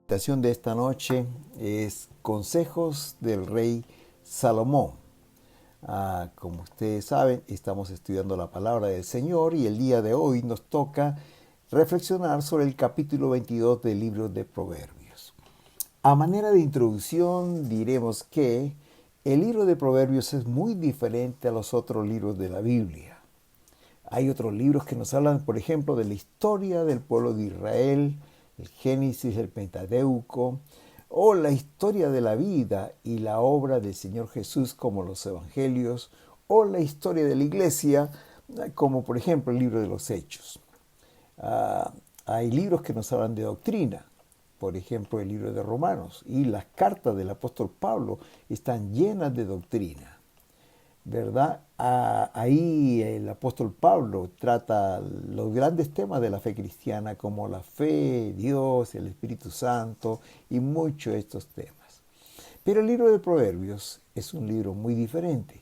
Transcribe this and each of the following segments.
Meditación de esta noche es Consejos del Rey Salomón. Como ustedes saben, estamos estudiando la palabra del Señor y el día de hoy nos toca reflexionar sobre el capítulo 22 del libro de Proverbios. A manera de introducción diremos que el libro de Proverbios es muy diferente a los otros libros de la Biblia. Hay otros libros que nos hablan, por ejemplo, de la historia del pueblo de Israel, el Génesis, el Pentateuco, o la historia de la vida y la obra del Señor Jesús como los Evangelios, o la historia de la Iglesia, como por ejemplo el libro de los Hechos. Hay libros que nos hablan de doctrina, por ejemplo el libro de Romanos, y las cartas del apóstol Pablo están llenas de doctrina. ¿Verdad? Ahí el apóstol Pablo trata los grandes temas de la fe cristiana como la fe, Dios, el Espíritu Santo y muchos de estos temas. Pero el libro de Proverbios es un libro muy diferente,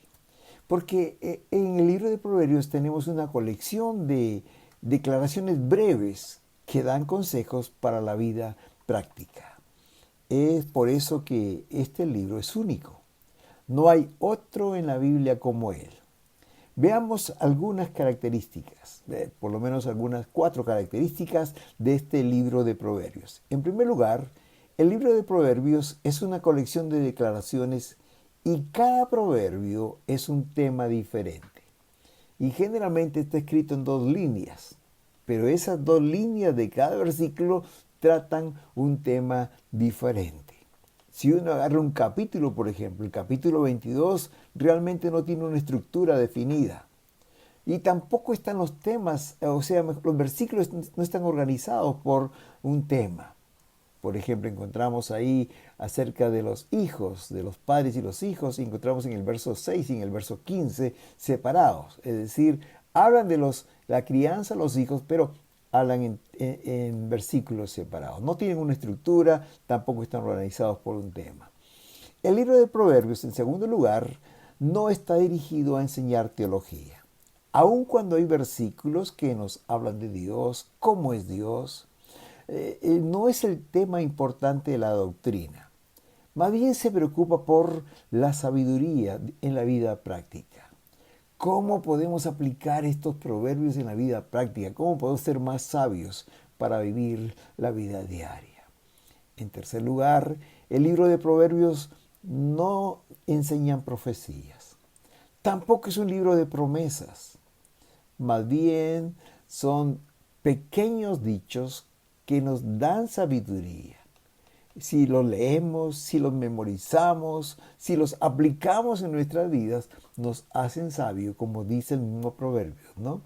porque en el libro de Proverbios tenemos una colección de declaraciones breves que dan consejos para la vida práctica. Es por eso que este libro es único. No hay otro en la Biblia como él. Veamos algunas características, por lo menos algunas 4 características de este libro de Proverbios. En primer lugar, el libro de Proverbios es una colección de declaraciones y cada proverbio es un tema diferente. Y generalmente está escrito en 2 líneas, pero esas 2 líneas de cada versículo tratan un tema diferente. Si uno agarra un capítulo, por ejemplo, el capítulo 22 realmente no tiene una estructura definida. Y tampoco están los temas, o sea, los versículos no están organizados por un tema. Por ejemplo, encontramos ahí acerca de los hijos, de los padres y los hijos, y encontramos en el verso 6 y en el verso 15 separados. Es decir, hablan de la crianza de los hijos, pero hablan en versículos separados. No tienen una estructura, tampoco están organizados por un tema. El libro de Proverbios, en segundo lugar, no está dirigido a enseñar teología. Aun cuando hay versículos que nos hablan de Dios, cómo es Dios, no es el tema importante de la doctrina. Más bien se preocupa por la sabiduría en la vida práctica. ¿Cómo podemos aplicar estos proverbios en la vida práctica? ¿Cómo podemos ser más sabios para vivir la vida diaria? En tercer lugar, el libro de Proverbios no enseña profecías. Tampoco es un libro de promesas. Más bien son pequeños dichos que nos dan sabiduría. Si los leemos, si los memorizamos, si los aplicamos en nuestras vidas, nos hacen sabios, como dice el mismo proverbio, ¿no?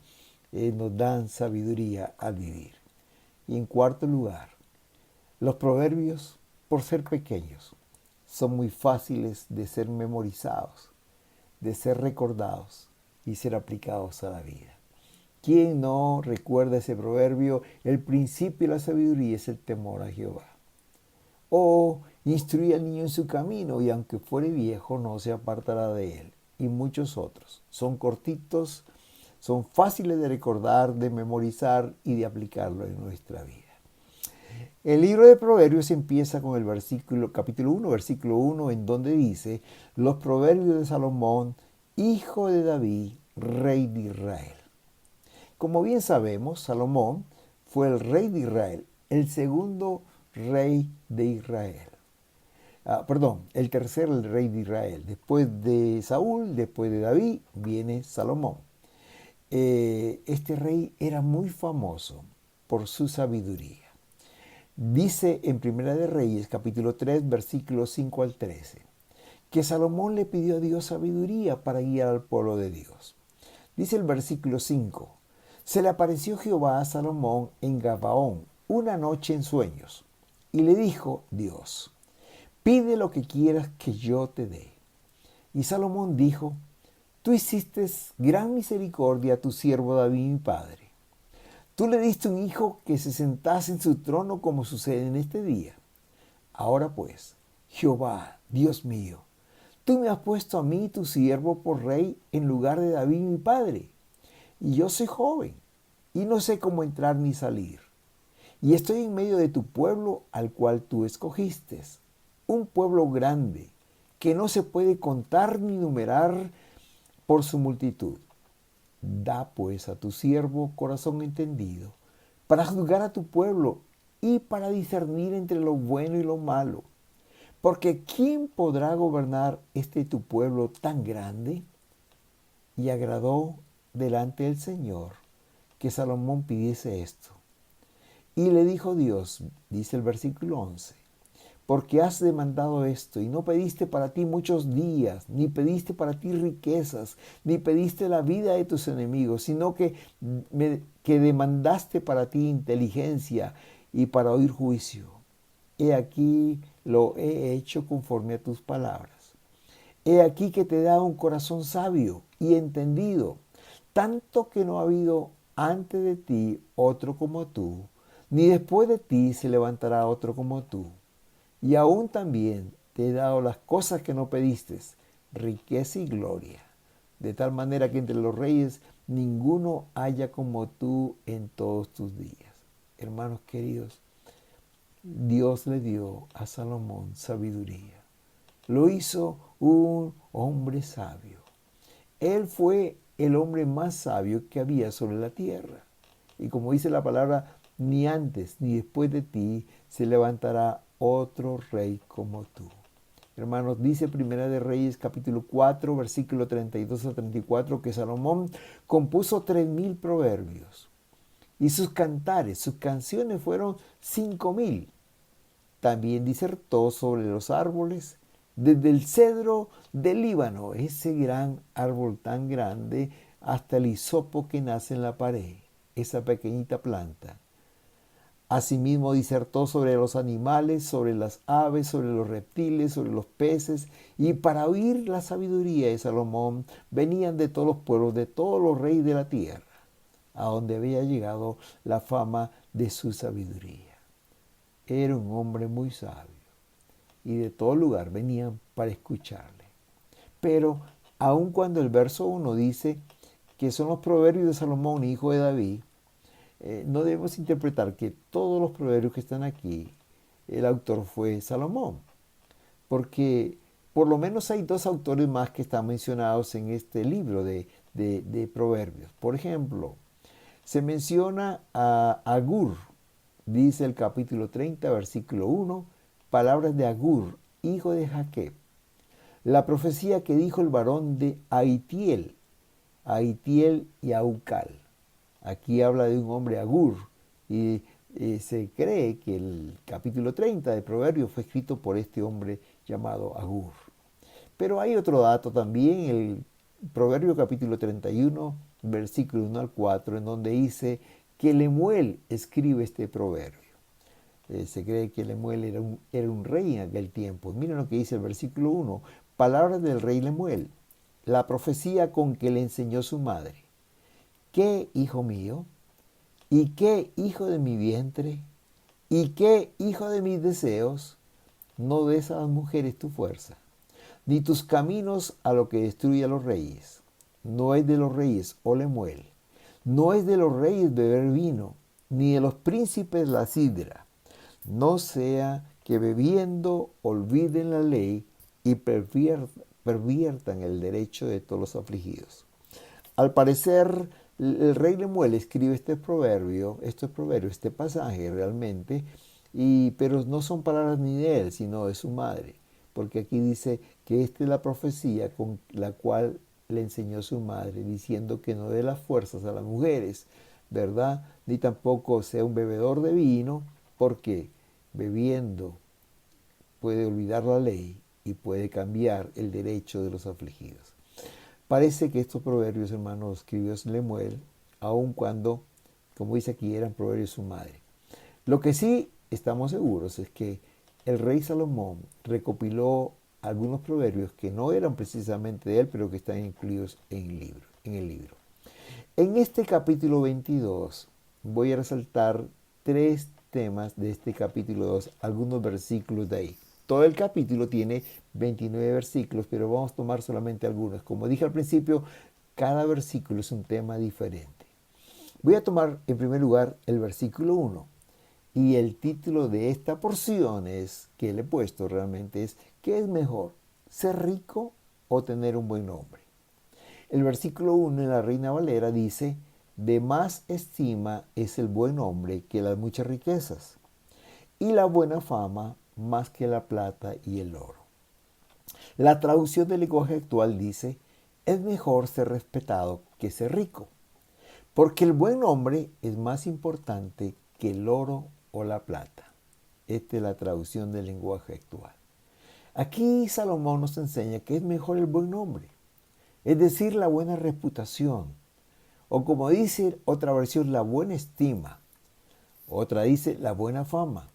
Nos dan sabiduría al vivir. Y en cuarto lugar, los proverbios, por ser pequeños, son muy fáciles de ser memorizados, de ser recordados y ser aplicados a la vida. ¿Quién no recuerda ese proverbio? El principio de la sabiduría es el temor a Jehová. O instruye al niño en su camino y aunque fuere viejo no se apartará de él. Y muchos otros. Son cortitos, son fáciles de recordar, de memorizar y de aplicarlo en nuestra vida. El libro de Proverbios empieza con el capítulo 1, versículo 1, en donde dice: los proverbios de Salomón, hijo de David, rey de Israel. Como bien sabemos, Salomón fue el rey de Israel, el segundo rey de Israel. El tercer rey de Israel. Después de Saúl, después de David, viene Salomón. Este rey era muy famoso por su sabiduría. Dice en Primera de Reyes, capítulo 3, versículos 5 al 13, que Salomón le pidió a Dios sabiduría para guiar al pueblo de Dios. Dice el versículo 5, se le apareció Jehová a Salomón en Gabaón una noche en sueños, y le dijo Dios: pide lo que quieras que yo te dé. Y Salomón dijo: tú hiciste gran misericordia a tu siervo David mi padre. Tú le diste un hijo que se sentase en su trono como sucede en este día. Ahora pues, Jehová, Dios mío, tú me has puesto a mí, tu siervo, por rey en lugar de David mi padre. Y yo soy joven y no sé cómo entrar ni salir. y estoy en medio de tu pueblo al cual tú escogiste, un pueblo grande que no se puede contar ni numerar por su multitud. Da pues a tu siervo corazón entendido para juzgar a tu pueblo y para discernir entre lo bueno y lo malo. Porque ¿quién podrá gobernar este tu pueblo tan grande? Y agradó delante del Señor que Salomón pidiese esto. Y le dijo Dios, dice el versículo 11, porque has demandado esto y no pediste para ti muchos días, ni pediste para ti riquezas, ni pediste la vida de tus enemigos, sino que demandaste para ti inteligencia y para oír juicio. He aquí lo he hecho conforme a tus palabras. He aquí que te da un corazón sabio y entendido, tanto que no ha habido antes de ti otro como tú, ni después de ti se levantará otro como tú. Y aún también te he dado las cosas que no pediste, riqueza y gloria, de tal manera que entre los reyes ninguno haya como tú en todos tus días. Hermanos queridos, Dios le dio a Salomón sabiduría. Lo hizo un hombre sabio. Él fue el hombre más sabio que había sobre la tierra. Y como dice la palabra, ni antes ni después de ti se levantará otro rey como tú. Hermanos, dice Primera de Reyes capítulo 4, versículo 32 a 34, que Salomón compuso 3000 proverbios. Y sus cantares, sus canciones fueron 5000. También disertó sobre los árboles, desde el cedro del Líbano, ese gran árbol tan grande, hasta el hisopo que nace en la pared, esa pequeñita planta. Asimismo disertó sobre los animales, sobre las aves, sobre los reptiles, sobre los peces, y para oír la sabiduría de Salomón venían de todos los pueblos, de todos los reyes de la tierra, a donde había llegado la fama de su sabiduría. Era un hombre muy sabio y de todo lugar venían para escucharle. Pero aun cuando el verso 1 dice que son los proverbios de Salomón, hijo de David, no debemos interpretar que todos los proverbios que están aquí, el autor fue Salomón, porque por lo menos hay dos autores más que están mencionados en este libro de proverbios. Por ejemplo, se menciona a Agur, dice el capítulo 30, versículo 1, palabras de Agur, hijo de Jaqueb. La profecía que dijo el varón de Aitiel y Aucal. Aquí habla de un hombre Agur y se cree que el capítulo 30 de Proverbios fue escrito por este hombre llamado Agur. Pero hay otro dato también, el Proverbio capítulo 31, versículo 1 al 4, en donde dice que Lemuel escribe este proverbio. Se cree que Lemuel era un rey en aquel tiempo. Miren lo que dice el versículo 1. Palabras del rey Lemuel. La profecía con que le enseñó su madre. ¿Qué, hijo mío? ¿Y qué, hijo de mi vientre? ¿Y qué, hijo de mis deseos? No des a las mujeres tu fuerza, ni tus caminos a lo que destruye a los reyes. No es de los reyes, oh Lemuel. No es de los reyes beber vino, ni de los príncipes la sidra. No sea que bebiendo olviden la ley y perviertan el derecho de todos los afligidos. Al parecer, el rey Lemuel escribe este pasaje realmente, pero no son palabras ni de él, sino de su madre, porque aquí dice que esta es la profecía con la cual le enseñó su madre, diciendo que no dé las fuerzas a las mujeres, ¿verdad? Ni tampoco sea un bebedor de vino, porque bebiendo puede olvidar la ley y puede cambiar el derecho de los afligidos. Parece que estos proverbios, hermanos, escribió Lemuel, aun cuando, como dice aquí, eran proverbios de su madre. Lo que sí estamos seguros es que el rey Salomón recopiló algunos proverbios que no eran precisamente de él, pero que están incluidos en el libro. En este capítulo 22 voy a resaltar 3 temas de este capítulo 2, algunos versículos de ahí. Todo el capítulo tiene 29 versículos, pero vamos a tomar solamente algunos. Como dije al principio, cada versículo es un tema diferente. Voy a tomar en primer lugar el versículo 1. Y el título de esta porción que le he puesto realmente es: ¿qué es mejor, ser rico o tener un buen nombre? El versículo 1 en la Reina Valera dice: de más estima es el buen hombre que las muchas riquezas, y la buena fama más que la plata y el oro. La traducción del lenguaje actual dice: es mejor ser respetado que ser rico, porque el buen nombre es más importante que el oro o la plata. Esta es la traducción del lenguaje actual. Aquí Salomón nos enseña que es mejor el buen nombre, es decir, la buena reputación, o como dice otra versión, la buena estima. Otra dice la buena fama.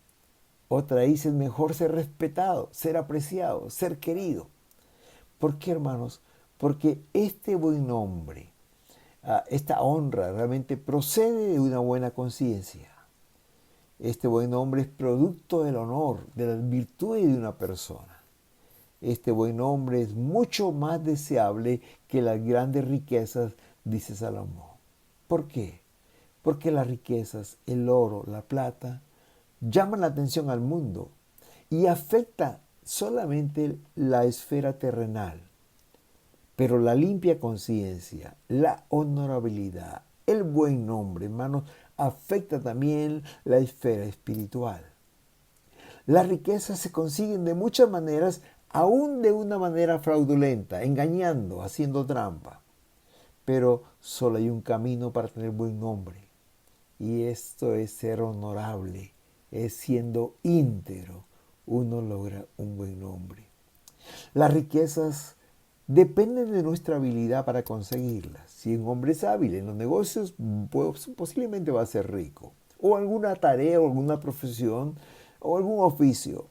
Otra dice es mejor ser respetado, ser apreciado, ser querido. ¿Por qué, hermanos? Porque este buen nombre, esta honra realmente procede de una buena conciencia. Este buen nombre es producto del honor, de las virtudes de una persona. Este buen nombre es mucho más deseable que las grandes riquezas, dice Salomón. ¿Por qué? Porque las riquezas, el oro, la plata, llaman la atención al mundo y afecta solamente la esfera terrenal. Pero la limpia conciencia, la honorabilidad, el buen nombre, hermanos, afecta también la esfera espiritual. Las riquezas se consiguen de muchas maneras, aún de una manera fraudulenta, engañando, haciendo trampa. Pero solo hay un camino para tener buen nombre. Y esto es ser honorable, es siendo íntegro. Uno logra un buen nombre. Las riquezas dependen de nuestra habilidad para conseguirlas. Si un hombre es hábil en los negocios, pues, posiblemente va a ser rico. O alguna tarea, o alguna profesión, o algún oficio,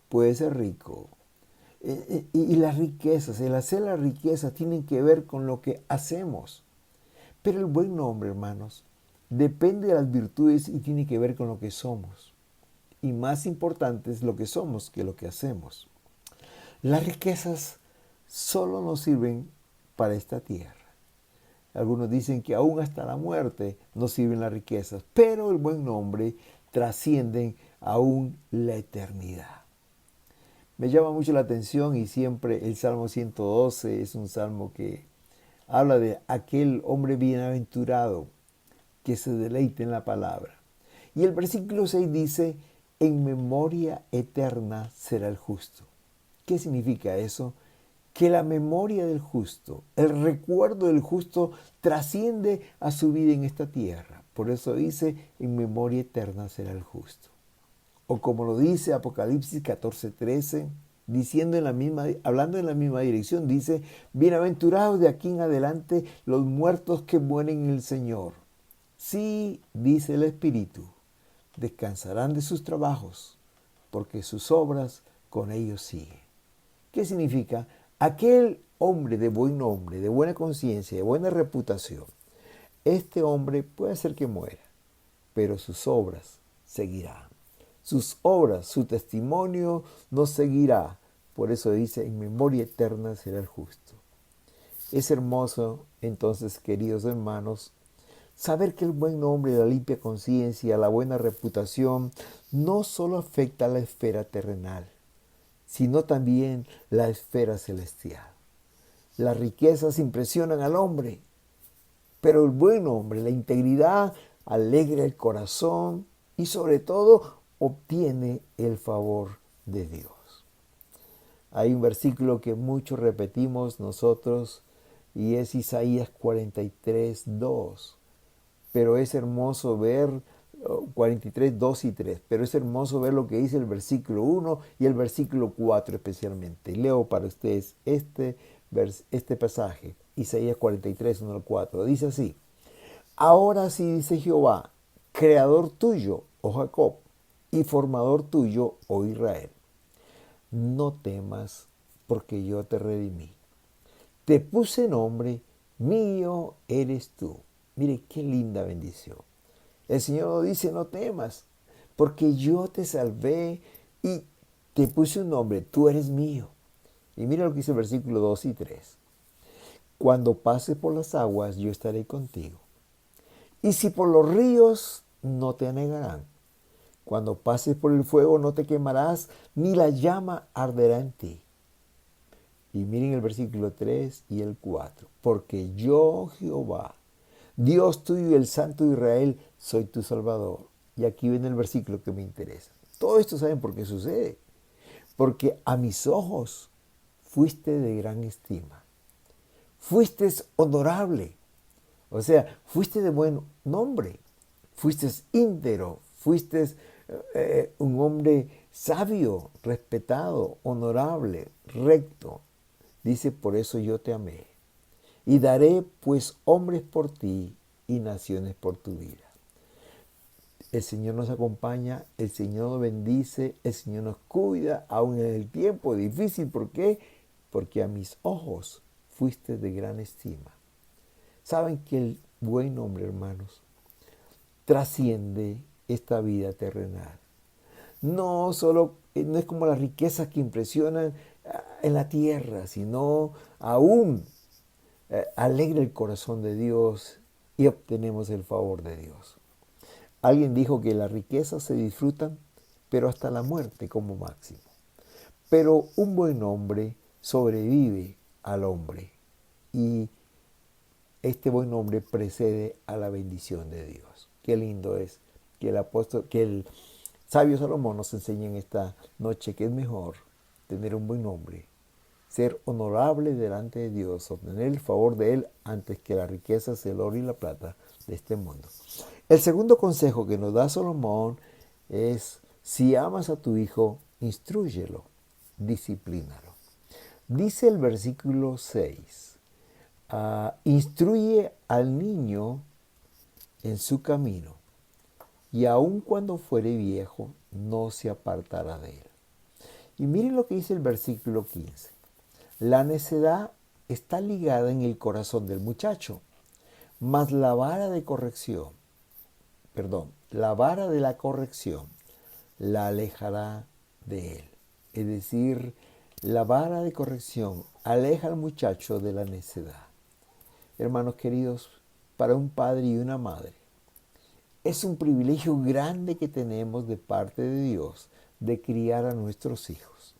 puede ser rico. Y las riquezas, el hacer las riquezas tienen que ver con lo que hacemos. Pero el buen nombre, hermanos, depende de las virtudes y tiene que ver con lo que somos. Y más importante es lo que somos que lo que hacemos. Las riquezas solo nos sirven para esta tierra. Algunos dicen que aún hasta la muerte nos sirven las riquezas, pero el buen nombre trasciende aún la eternidad. Me llama mucho la atención y siempre el Salmo 112 es un salmo que habla de aquel hombre bienaventurado que se deleite en la palabra. Y el versículo 6 dice: en memoria eterna será el justo. ¿Qué significa eso? Que la memoria del justo, el recuerdo del justo trasciende a su vida en esta tierra. Por eso dice: en memoria eterna será el justo. O como lo dice Apocalipsis 14:13, hablando en la misma dirección, dice: bienaventurados de aquí en adelante los muertos que mueren en el Señor. Sí, dice el Espíritu, descansarán de sus trabajos, porque sus obras con ellos siguen. ¿Qué significa? Aquel hombre de buen nombre, de buena conciencia, de buena reputación, este hombre puede ser que muera, pero sus obras seguirán. Sus obras, su testimonio nos seguirá. Por eso dice: en memoria eterna será el justo. Es hermoso, entonces, queridos hermanos, saber que el buen nombre, la limpia conciencia, la buena reputación, no solo afecta a la esfera terrenal, sino también la esfera celestial. Las riquezas impresionan al hombre, pero el buen hombre, la integridad, alegra el corazón y sobre todo obtiene el favor de Dios. Hay un versículo que mucho repetimos nosotros y es Isaías 43:2. Pero es hermoso ver 43, 2 y 3. Pero es hermoso ver lo que dice el versículo 1 y el versículo 4 especialmente. Leo para ustedes este pasaje, Isaías 43, 1 al 4. Dice así: ahora sí, dice Jehová, creador tuyo, oh Jacob, y formador tuyo, oh Israel. No temas, porque yo te redimí. Te puse nombre, mío eres tú. Mire qué linda bendición. El Señor dice: no temas, porque yo te salvé y te puse un nombre, tú eres mío. Y mira lo que dice el versículo 2 y 3. Cuando pases por las aguas, yo estaré contigo. Y si por los ríos, no te anegarán. Cuando pases por el fuego no te quemarás, ni la llama arderá en ti. Y miren el versículo 3 y el 4. Porque yo, Jehová, Dios tuyo y el Santo de Israel, soy tu Salvador. Y aquí viene el versículo que me interesa. Todo esto saben por qué sucede. Porque a mis ojos fuiste de gran estima. Fuiste honorable. O sea, fuiste de buen nombre. Fuiste íntegro. Fuiste un hombre sabio, respetado, honorable, recto. Dice, por eso yo te amé. Y daré pues hombres por ti y naciones por tu vida. El Señor nos acompaña, el Señor nos bendice, el Señor nos cuida, aun en el tiempo difícil. ¿Por qué? Porque a mis ojos fuiste de gran estima. Saben que el buen hombre, hermanos, trasciende esta vida terrenal. No es como las riquezas que impresionan en la tierra, sino aún alegra el corazón de Dios y obtenemos el favor de Dios. Alguien dijo que las riquezas se disfrutan, pero hasta la muerte como máximo. Pero un buen hombre sobrevive al hombre y este buen hombre precede a la bendición de Dios. Qué lindo es que el sabio Salomón nos enseña en esta noche que es mejor tener un buen hombre, ser honorable delante de Dios, obtener el favor de Él antes que las riquezas, el oro y la plata de este mundo. El segundo consejo que nos da Salomón es, si amas a tu hijo, instrúyelo, disciplínalo. Dice el versículo 6, instruye al niño en su camino, y aun cuando fuere viejo, no se apartará de él. Y miren lo que dice el versículo 15. La necedad está ligada en el corazón del muchacho, mas la vara de la corrección la alejará de él. Es decir, la vara de corrección aleja al muchacho de la necedad. Hermanos queridos, para un padre y una madre, es un privilegio grande que tenemos de parte de Dios de criar a nuestros hijos.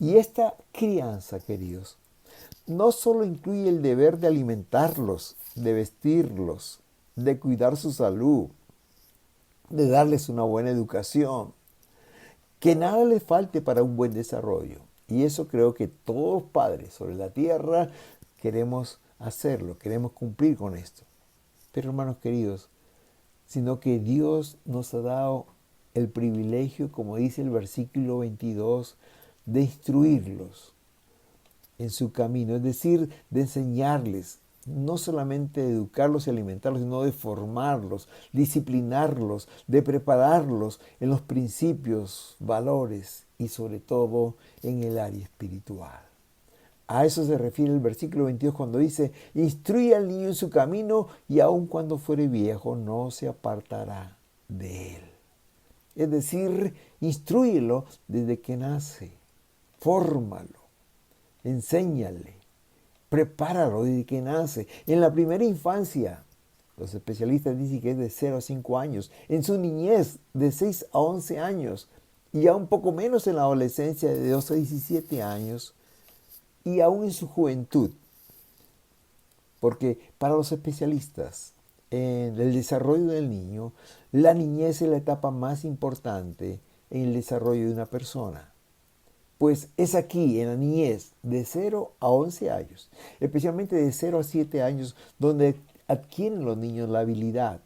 Y esta crianza, queridos, no solo incluye el deber de alimentarlos, de vestirlos, de cuidar su salud, de darles una buena educación, que nada les falte para un buen desarrollo. Y eso creo que todos los padres sobre la tierra queremos hacerlo, queremos cumplir con esto. Pero hermanos queridos, sino que Dios nos ha dado el privilegio, como dice el versículo 22, de instruirlos en su camino, es decir, de enseñarles, no solamente de educarlos y alimentarlos, sino de formarlos, disciplinarlos, de prepararlos en los principios, valores y sobre todo en el área espiritual. A eso se refiere el versículo 22 cuando dice, instruye al niño en su camino y aun cuando fuere viejo no se apartará de él. Es decir, instrúyelo desde que nace, fórmalo, enséñale, prepáralo desde que nace. En la primera infancia, los especialistas dicen que es de 0 a 5 años, en su niñez de 6 a 11 años y ya un poco menos en la adolescencia de 12 a 17 años, y aún en su juventud, porque para los especialistas en el desarrollo del niño, la niñez es la etapa más importante en el desarrollo de una persona. Pues es aquí, en la niñez, de 0 a 11 años, especialmente de 0 a 7 años, donde adquieren los niños la habilidad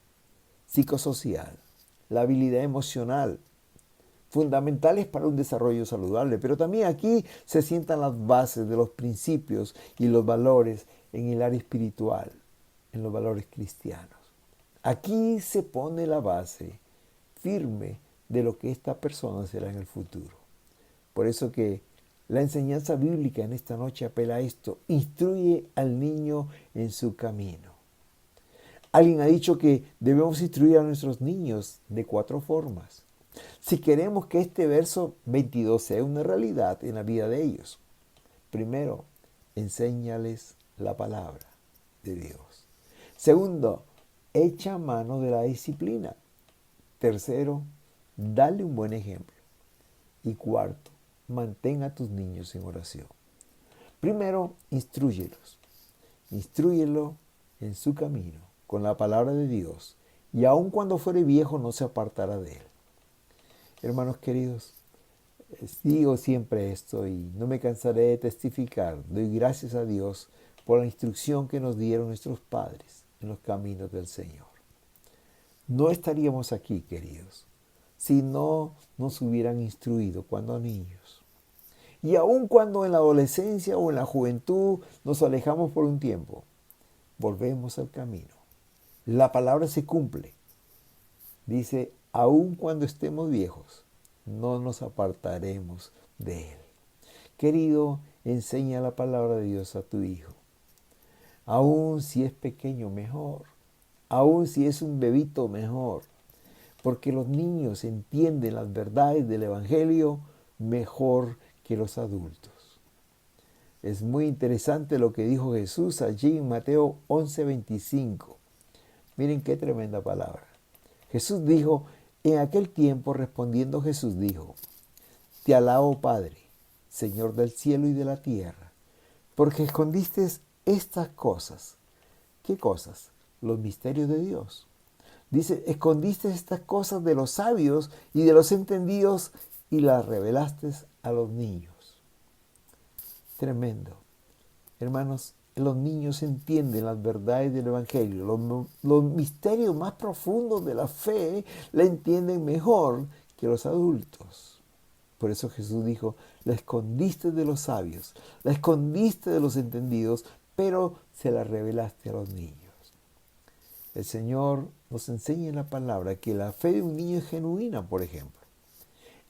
psicosocial, la habilidad emocional, fundamentales para un desarrollo saludable, pero también aquí se sientan las bases de los principios y los valores en el área espiritual, en los valores cristianos. Aquí se pone la base firme de lo que esta persona será en el futuro. Por eso que la enseñanza bíblica en esta noche apela a esto, instruye al niño en su camino. Alguien ha dicho que debemos instruir a nuestros niños de 4 formas. Si queremos que este verso 22 sea una realidad en la vida de ellos. Primero, enséñales la palabra de Dios. Segundo, echa mano de la disciplina. Tercero, dale un buen ejemplo. Y cuarto, mantén a tus niños en oración. Primero, instrúyelos. Instrúyelo en su camino, con la palabra de Dios, y aun cuando fuere viejo no se apartará de él. Hermanos queridos, digo siempre esto y no me cansaré de testificar. Doy gracias a Dios por la instrucción que nos dieron nuestros padres en los caminos del Señor. No estaríamos aquí, queridos, si no nos hubieran instruido cuando niños. Y aun cuando en la adolescencia o en la juventud nos alejamos por un tiempo, volvemos al camino. La palabra se cumple. Dice, aun cuando estemos viejos, no nos apartaremos de él. Querido, enseña la palabra de Dios a tu hijo. Aun si es pequeño, mejor. Aun si es un bebito, mejor. Porque los niños entienden las verdades del Evangelio mejor que los adultos. Es muy interesante lo que dijo Jesús allí en Mateo 11:25. Miren qué tremenda palabra. Jesús dijo, en aquel tiempo respondiendo Jesús dijo, te alabo Padre, Señor del cielo y de la tierra, porque escondiste estas cosas. ¿Qué cosas? Los misterios de Dios. Dice, escondiste estas cosas de los sabios y de los entendidos y las revelaste a los niños. Tremendo. Hermanos, los niños entienden las verdades del Evangelio. Los misterios más profundos de la fe la entienden mejor que los adultos. Por eso Jesús dijo, la escondiste de los sabios, la escondiste de los entendidos, pero se la revelaste a los niños. El Señor nos enseña en la palabra que la fe de un niño es genuina, por ejemplo.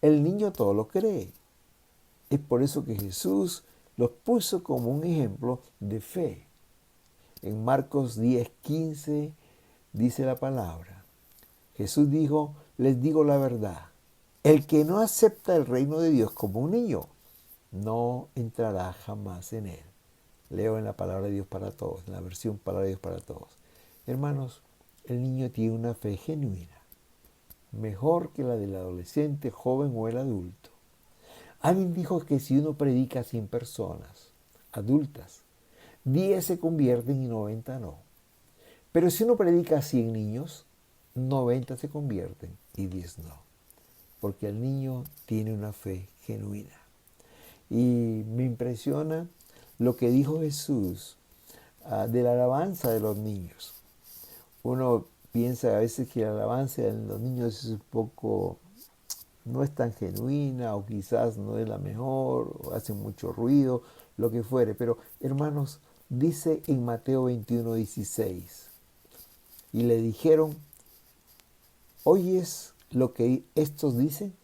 El niño todo lo cree. Es por eso que Jesús los puso como un ejemplo de fe. En Marcos 10:15 dice la palabra. Jesús dijo, les digo la verdad. El que no acepta el reino de Dios como un niño, no entrará jamás en él. Leo en la palabra de Dios para todos, en la versión palabra de Dios para todos. Hermanos, el niño tiene una fe genuina, mejor que la del adolescente, joven o el adulto. Alguien dijo que si uno predica a 100 personas adultas, 10 se convierten y 90 no. Pero si uno predica a 100 niños, 90 se convierten y 10 no. Porque el niño tiene una fe genuina. Y me impresiona lo que dijo Jesús de la alabanza de los niños. Uno piensa a veces que la alabanza de los niños es un poco, no es tan genuina o quizás no es la mejor o hace mucho ruido, lo que fuere. Pero hermanos, dice en Mateo 21:16, y le dijeron, ¿oyes lo que estos dicen?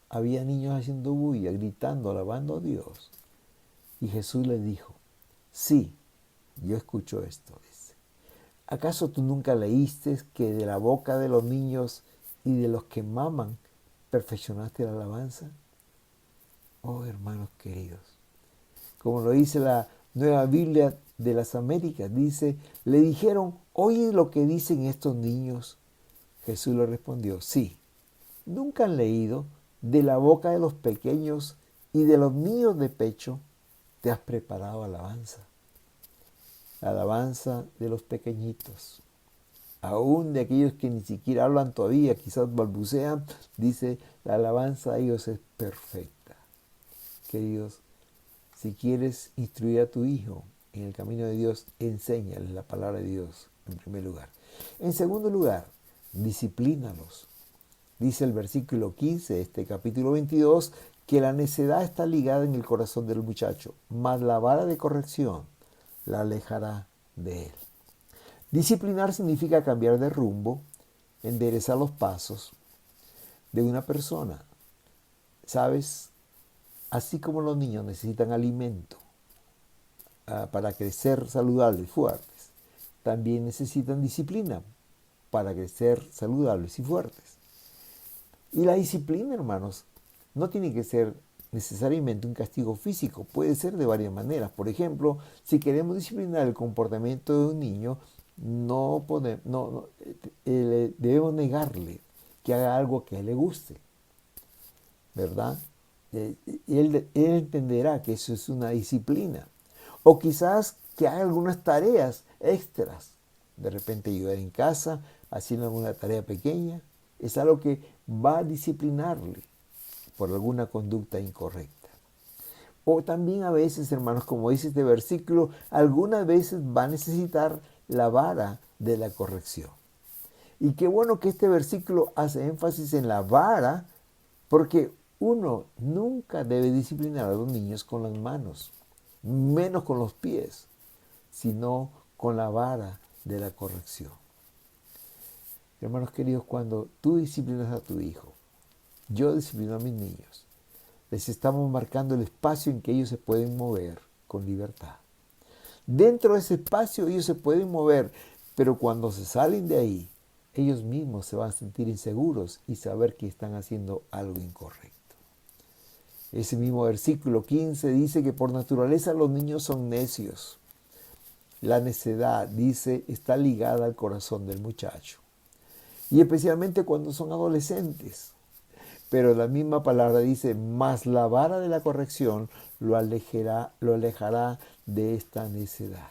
Había niños haciendo bulla, gritando, alabando a Dios. Y Jesús les dijo, sí, yo escucho esto. Dice, ¿acaso tú nunca leíste que de la boca de los niños y de los que maman perfeccionaste la alabanza? Oh, hermanos queridos, como lo dice la Nueva Biblia de las Américas, dice, le dijeron, ¿oye lo que dicen estos niños? Jesús le respondió, sí, ¿nunca han leído de la boca de los pequeños y de los niños de pecho te has preparado alabanza? La alabanza de los pequeñitos, aún de aquellos que ni siquiera hablan todavía, quizás balbucean, dice, la alabanza de ellos es perfecta. Queridos, si quieres instruir a tu hijo en el camino de Dios, enséñales la palabra de Dios en primer lugar. En segundo lugar, disciplínalos. Dice el versículo 15 de este capítulo 22 que la necedad está ligada en el corazón del muchacho, mas la vara de corrección la alejará de él. Disciplinar significa cambiar de rumbo, enderezar los pasos de una persona. ¿Sabes? Así como los niños necesitan alimento para crecer saludables y fuertes, también necesitan disciplina para crecer saludables y fuertes. Y la disciplina, hermanos, no tiene que ser necesariamente un castigo físico, puede ser de varias maneras. Por ejemplo, si queremos disciplinar el comportamiento de un niño, debemos negarle que haga algo que a él le guste. ¿verdad? Él entenderá que eso es una disciplina. O quizás que haga algunas tareas extras. De repente ayudar en casa, haciendo alguna tarea pequeña. Es algo que va a disciplinarle por alguna conducta incorrecta. O también a veces, hermanos, como dice este versículo, algunas veces va a necesitar la vara de la corrección. Y qué bueno que este versículo hace énfasis en la vara, porque uno nunca debe disciplinar a los niños con las manos, menos con los pies, sino con la vara de la corrección. Hermanos queridos, cuando tú disciplinas a tu hijo, yo disciplino a mis niños, les estamos marcando el espacio en que ellos se pueden mover con libertad. Dentro de ese espacio ellos se pueden mover, pero cuando se salen de ahí, ellos mismos se van a sentir inseguros y saber que están haciendo algo incorrecto. Ese mismo versículo 15 dice que por naturaleza los niños son necios. La necedad, dice, está ligada al corazón del muchacho. Y especialmente cuando son adolescentes. Pero la misma palabra dice, mas la vara de la corrección lo alejará de esta necedad.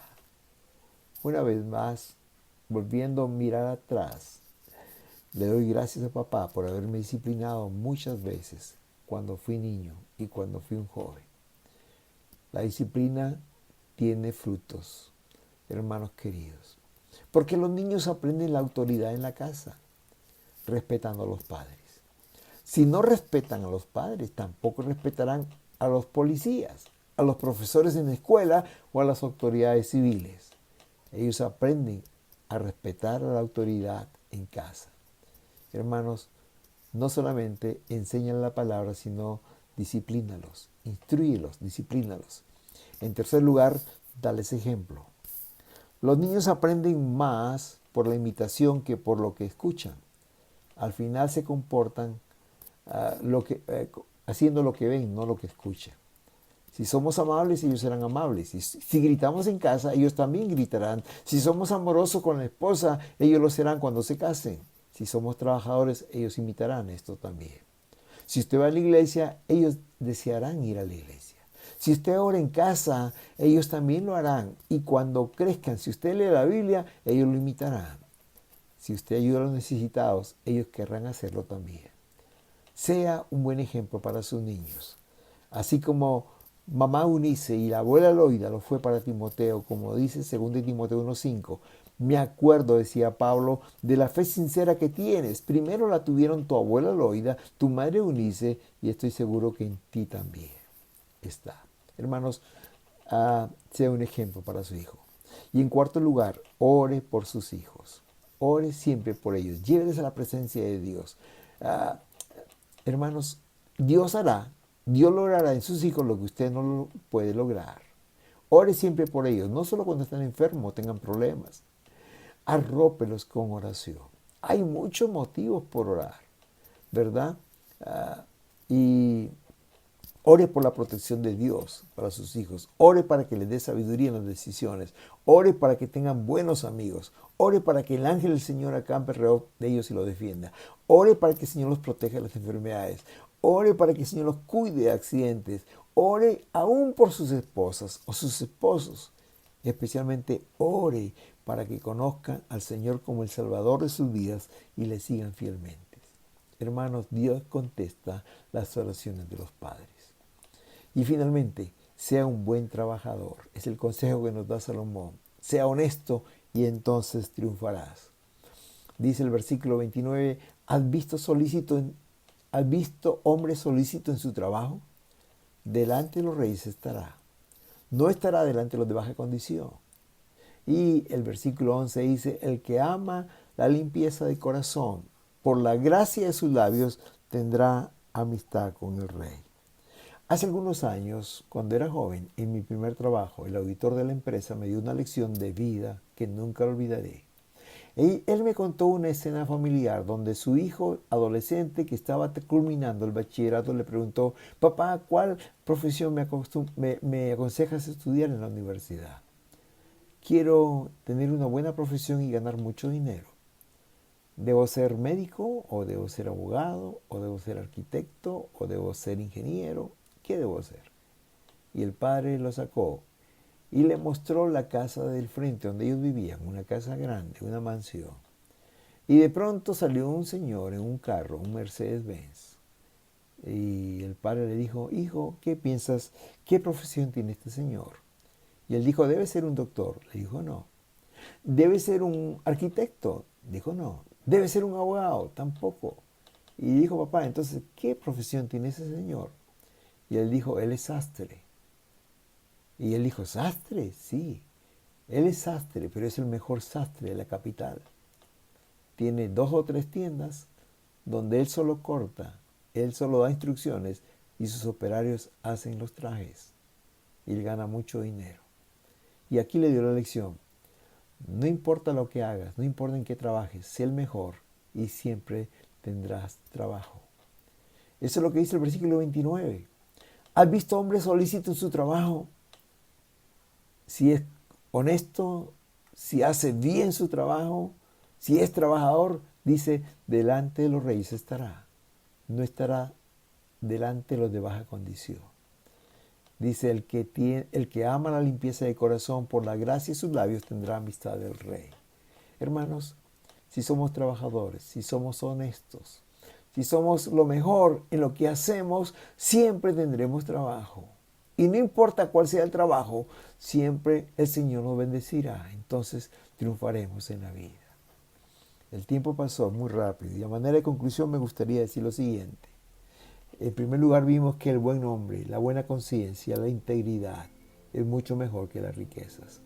Una vez más, volviendo a mirar atrás, le doy gracias a papá por haberme disciplinado muchas veces cuando fui niño y cuando fui un joven. La disciplina tiene frutos, hermanos queridos, porque los niños aprenden la autoridad en la casa, respetando a los padres. Si no respetan a los padres, tampoco respetarán a los policías, a los profesores en la escuela o a las autoridades civiles. Ellos aprenden a respetar a la autoridad en casa. Hermanos, no solamente enseñan la palabra, sino disciplínalos, instrúyelos, disciplínalos. En tercer lugar, dales ejemplo. Los niños aprenden más por la imitación que por lo que escuchan. Al final se comportan haciendo lo que ven, no lo que escuchan. Si somos amables, ellos serán amables. Si gritamos en casa, ellos también gritarán. Si somos amorosos con la esposa, ellos lo serán cuando se casen. Si somos trabajadores, ellos imitarán esto también. Si usted va a la iglesia, ellos desearán ir a la iglesia. Si usted ora en casa, ellos también lo harán. Y cuando crezcan, si usted lee la Biblia, ellos lo imitarán. Si usted ayuda a los necesitados, ellos querrán hacerlo también. Sea un buen ejemplo para sus niños. Así como mamá Eunice y la abuela Loida lo fue para Timoteo, como dice 2 Timoteo 1:5. Me acuerdo, decía Pablo, de la fe sincera que tienes. Primero la tuvieron tu abuela Loida, tu madre Eunice, y estoy seguro que en ti también está. Hermanos, sea un ejemplo para su hijo. Y en cuarto lugar, ore por sus hijos. Ore siempre por ellos. Lléveles a la presencia de Dios. Hermanos, Dios logrará en sus hijos lo que usted no lo puede lograr. Ore siempre por ellos, no solo cuando están enfermos o tengan problemas. Arrópelos con oración. Hay muchos motivos por orar, ¿verdad? Y ore por la protección de Dios para sus hijos. Ore para que les dé sabiduría en las decisiones. Ore para que tengan buenos amigos. Ore para que el ángel del Señor acampe alrededor de ellos y los defienda. Ore para que el Señor los proteja de las enfermedades. Ore para que el Señor los cuide de accidentes. Ore aún por sus esposas o sus esposos. Especialmente ore para que conozcan al Señor como el Salvador de sus vidas y le sigan fielmente. Hermanos, Dios contesta las oraciones de los padres. Y finalmente, sea un buen trabajador. Es el consejo que nos da Salomón. Sea honesto y entonces triunfarás. Dice el versículo 29, ¿has visto hombre solícito en su trabajo? Delante de los reyes estará. No estará delante de los de baja condición. Y el versículo 11 dice, el que ama la limpieza de corazón, por la gracia de sus labios, tendrá amistad con el rey. Hace algunos años, cuando era joven, en mi primer trabajo, el auditor de la empresa me dio una lección de vida que nunca olvidaré. Él me contó una escena familiar donde su hijo adolescente que estaba culminando el bachillerato le preguntó, papá, ¿cuál profesión me aconsejas estudiar en la universidad? Quiero tener una buena profesión y ganar mucho dinero. ¿Debo ser médico o debo ser abogado o debo ser arquitecto o debo ser ingeniero? ¿Qué debo hacer? Y el padre lo sacó y le mostró la casa del frente donde ellos vivían, una casa grande, una mansión. Y de pronto salió un señor en un carro, un Mercedes-Benz. Y el padre le dijo, hijo, ¿qué piensas? ¿Qué profesión tiene este señor? Y él dijo, debe ser un doctor. Le dijo, no. ¿Debe ser un arquitecto? Dijo, no. ¿Debe ser un abogado? Tampoco. Y dijo, papá, entonces, ¿qué profesión tiene ese señor? Y él dijo, él es sastre. Y él dijo, ¿sastre? Sí. Él es sastre, pero es el mejor sastre de la capital. Tiene 2 o 3 tiendas donde él solo corta, él solo da instrucciones y sus operarios hacen los trajes. Y él gana mucho dinero. Y aquí le dio la lección. No importa lo que hagas, no importa en qué trabajes, sé el mejor y siempre tendrás trabajo. Eso es lo que dice el versículo 29. ¿Has visto hombres solícitos en su trabajo? Si es honesto, si hace bien su trabajo, si es trabajador, dice, delante de los reyes estará. No estará delante de los de baja condición. Dice, el que ama la limpieza de corazón por la gracia de sus labios tendrá amistad del rey. Hermanos, si somos trabajadores, si somos honestos, si somos lo mejor en lo que hacemos, siempre tendremos trabajo. Y no importa cuál sea el trabajo, siempre el Señor nos bendecirá. Entonces triunfaremos en la vida. El tiempo pasó muy rápido y a manera de conclusión me gustaría decir lo siguiente. En primer lugar vimos que el buen hombre, la buena conciencia, la integridad es mucho mejor que las riquezas.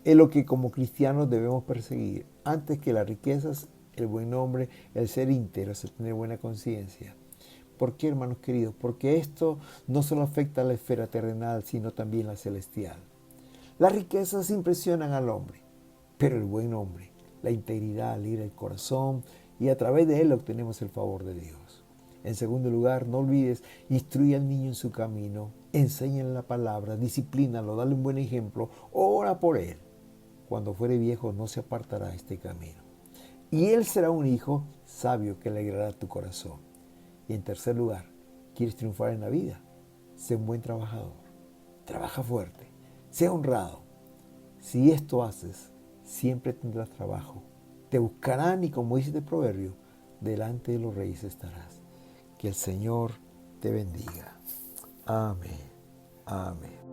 Es lo que como cristianos debemos perseguir. Antes que las riquezas, el buen nombre, el ser íntegro, el tener buena conciencia. ¿Por qué, hermanos queridos? Porque esto no solo afecta a la esfera terrenal, sino también la celestial. Las riquezas impresionan al hombre, pero el buen hombre, la integridad, alegra el corazón y a través de él obtenemos el favor de Dios. En segundo lugar, no olvides, instruye al niño en su camino, enséñale la palabra, disciplínalo, dale un buen ejemplo, ora por él. Cuando fuere viejo no se apartará este camino. Y él será un hijo sabio que alegrará tu corazón. Y en tercer lugar, ¿quieres triunfar en la vida? Sé un buen trabajador, trabaja fuerte, sé honrado. Si esto haces, siempre tendrás trabajo. Te buscarán y como dice el proverbio, delante de los reyes estarás. Que el Señor te bendiga. Amén. Amén.